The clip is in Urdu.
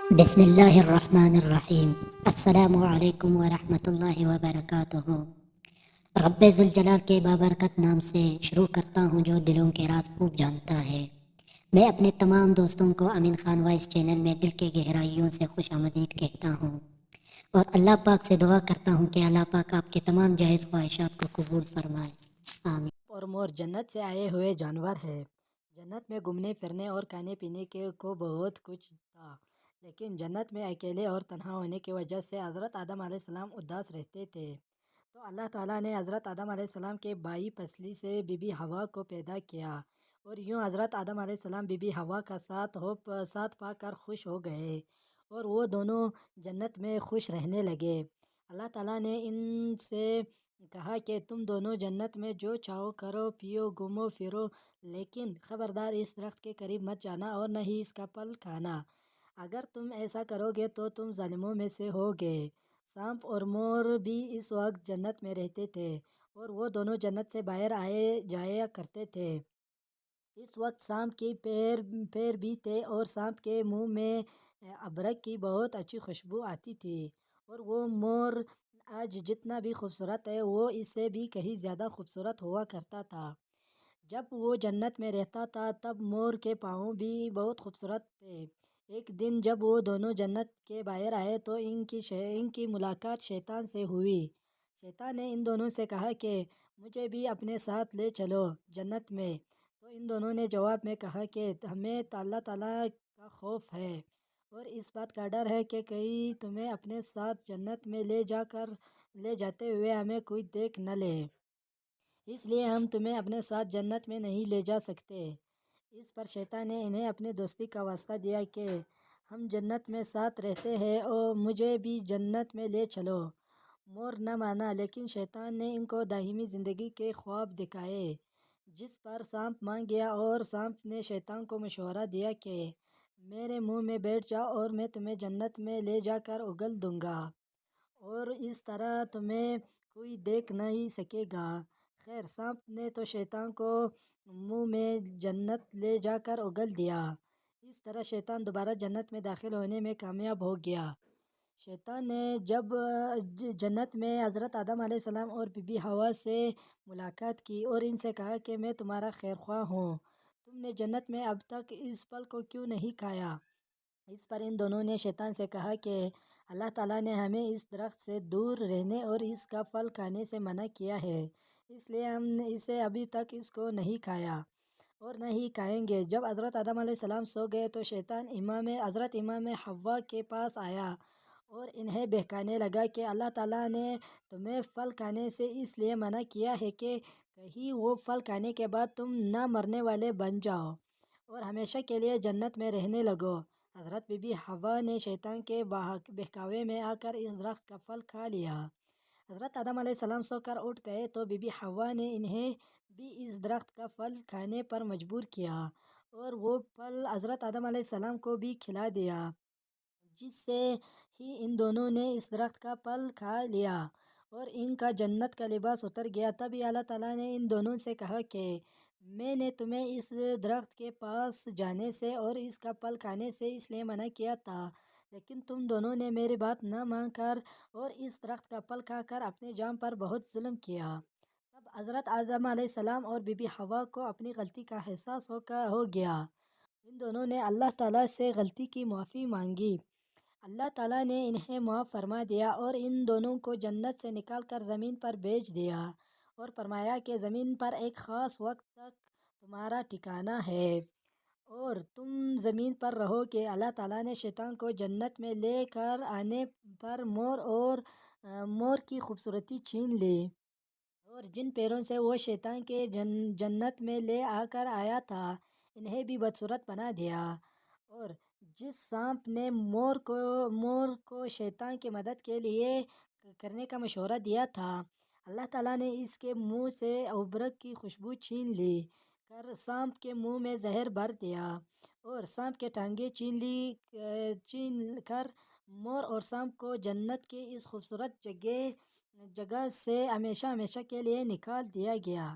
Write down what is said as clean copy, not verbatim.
بسم اللہ الرحمن الرحیم۔ السلام علیکم ورحمۃ اللہ وبرکاتہ۔ رب ذوالجلال کے بابرکت نام سے شروع کرتا ہوں جو دلوں کے راز خوب جانتا ہے۔ میں اپنے تمام دوستوں کو امین خان وائس چینل میں دل کے گہرائیوں سے خوش آمدید کہتا ہوں اور اللہ پاک سے دعا کرتا ہوں کہ اللہ پاک آپ کے تمام جائز خواہشات کو قبول فرمائے، آمین۔ اور مور جنت سے آئے ہوئے جانور ہے۔ جنت میں گھومنے پھرنے اور کھانے پینے کے کو بہت کچھ تھا، لیکن جنت میں اکیلے اور تنہا ہونے کی وجہ سے حضرت آدم علیہ السلام اداس رہتے تھے۔ تو اللہ تعالیٰ نے حضرت آدم علیہ السلام کے بائی پسلی سے بی بی حوا کو پیدا کیا، اور یوں حضرت آدم علیہ السلام بی بی حوا کا ساتھ پا کر خوش ہو گئے، اور وہ دونوں جنت میں خوش رہنے لگے۔ اللہ تعالیٰ نے ان سے کہا کہ تم دونوں جنت میں جو چاہو کرو پیو گھومو پھرو، لیکن خبردار اس درخت کے قریب مت جانا اور نہ ہی اس کا پھل کھانا۔ اگر تم ایسا کرو گے تو تم ظالموں میں سے ہوگے۔ سانپ اور مور بھی اس وقت جنت میں رہتے تھے، اور وہ دونوں جنت سے باہر آئے جایا کرتے تھے۔ اس وقت سانپ کے پیر بھی تھے، اور سانپ کے منہ میں ابرک کی بہت اچھی خوشبو آتی تھی، اور وہ مور آج جتنا بھی خوبصورت ہے وہ اس سے بھی کہیں زیادہ خوبصورت ہوا کرتا تھا۔ جب وہ جنت میں رہتا تھا تب مور کے پاؤں بھی بہت خوبصورت تھے۔ ایک دن جب وہ دونوں جنت کے باہر آئے تو ان کی ملاقات شیطان سے ہوئی۔ شیطان نے ان دونوں سے کہا کہ مجھے بھی اپنے ساتھ لے چلو جنت میں۔ تو ان دونوں نے جواب میں کہا کہ ہمیں اللہ تعالیٰ کا خوف ہے، اور اس بات کا ڈر ہے کہ کہیں تمہیں اپنے ساتھ جنت میں لے جاتے ہوئے ہمیں کوئی دیکھ نہ لے، اس لیے ہم تمہیں اپنے ساتھ جنت میں نہیں لے جا سکتے۔ اس پر شیطان نے انہیں اپنے دوستی کا واسطہ دیا کہ ہم جنت میں ساتھ رہتے ہیں اور مجھے بھی جنت میں لے چلو۔ مور نہ مانا، لیکن شیطان نے ان کو دائمی زندگی کے خواب دکھائے، جس پر سانپ مان گیا، اور سانپ نے شیطان کو مشورہ دیا کہ میرے منہ میں بیٹھ جاؤ اور میں تمہیں جنت میں لے جا کر اگل دوں گا، اور اس طرح تمہیں کوئی دیکھ نہیں سکے گا۔ خیر، سانپ نے تو شیطان کو منہ میں جنت لے جا کر اگل دیا۔ اس طرح شیطان دوبارہ جنت میں داخل ہونے میں کامیاب ہو گیا۔ شیطان نے جب جنت میں حضرت آدم علیہ السلام اور بی بی حوا سے ملاقات کی اور ان سے کہا کہ میں تمہارا خیر خواہ ہوں، تم نے جنت میں اب تک اس پھل کو کیوں نہیں کھایا؟ اس پر ان دونوں نے شیطان سے کہا کہ اللہ تعالیٰ نے ہمیں اس درخت سے دور رہنے اور اس کا پھل کھانے سے منع کیا ہے، اس لیے ہم نے اسے ابھی تک اس کو نہیں کھایا اور نہ ہی کھائیں گے۔ جب حضرت آدم علیہ السلام سو گئے تو شیطان حضرت امام حوا کے پاس آیا اور انہیں بہکانے لگا کہ اللہ تعالیٰ نے تمہیں پھل کھانے سے اس لیے منع کیا ہے کہ کہیں وہ پھل کھانے کے بعد تم نہ مرنے والے بن جاؤ اور ہمیشہ کے لیے جنت میں رہنے لگو۔ حضرت بی بی حوا نے شیطان کے بہکاوے میں آ کر اس درخت کا پھل کھا لیا۔ حضرت آدم علیہ السلام سو کر اٹھ گئے تو بی بی حوا نے انہیں بھی اس درخت کا پھل کھانے پر مجبور کیا، اور وہ پھل حضرت آدم علیہ السلام کو بھی کھلا دیا، جس سے ہی ان دونوں نے اس درخت کا پھل کھا لیا اور ان کا جنت کا لباس اتر گیا۔ تبھی اللہ تعالیٰ نے ان دونوں سے کہا کہ میں نے تمہیں اس درخت کے پاس جانے سے اور اس کا پھل کھانے سے اس لیے منع کیا تھا، لیکن تم دونوں نے میری بات نہ مان کر اور اس درخت کا پھل کھا کر اپنے جان پر بہت ظلم کیا۔ تب حضرت آدم علیہ السلام اور بی بی حوا کو اپنی غلطی کا احساس ہو گیا۔ ان دونوں نے اللہ تعالیٰ سے غلطی کی معافی مانگی۔ اللہ تعالیٰ نے انہیں معاف فرما دیا اور ان دونوں کو جنت سے نکال کر زمین پر بھیج دیا اور فرمایا کہ زمین پر ایک خاص وقت تک تمہارا ٹھکانہ ہے اور تم زمین پر رہو گے۔ اللہ تعالیٰ نے شیطان کو جنت میں لے کر آنے پر مور کی خوبصورتی چھین لی، اور جن پیروں سے وہ شیطان کے جنت میں لے آ کر آیا تھا انہیں بھی بدصورت بنا دیا، اور جس سانپ نے مور کو شیطان کی مدد کے لیے کرنے کا مشورہ دیا تھا، اللہ تعالیٰ نے اس کے منہ سے ابرک کی خوشبو چھین سانپ کے منہ میں زہر بھر دیا اور سانپ کے ٹانگیں چھین کر مور اور سانپ کو جنت کے اس خوبصورت جگہ سے ہمیشہ کے لیے نکال دیا گیا۔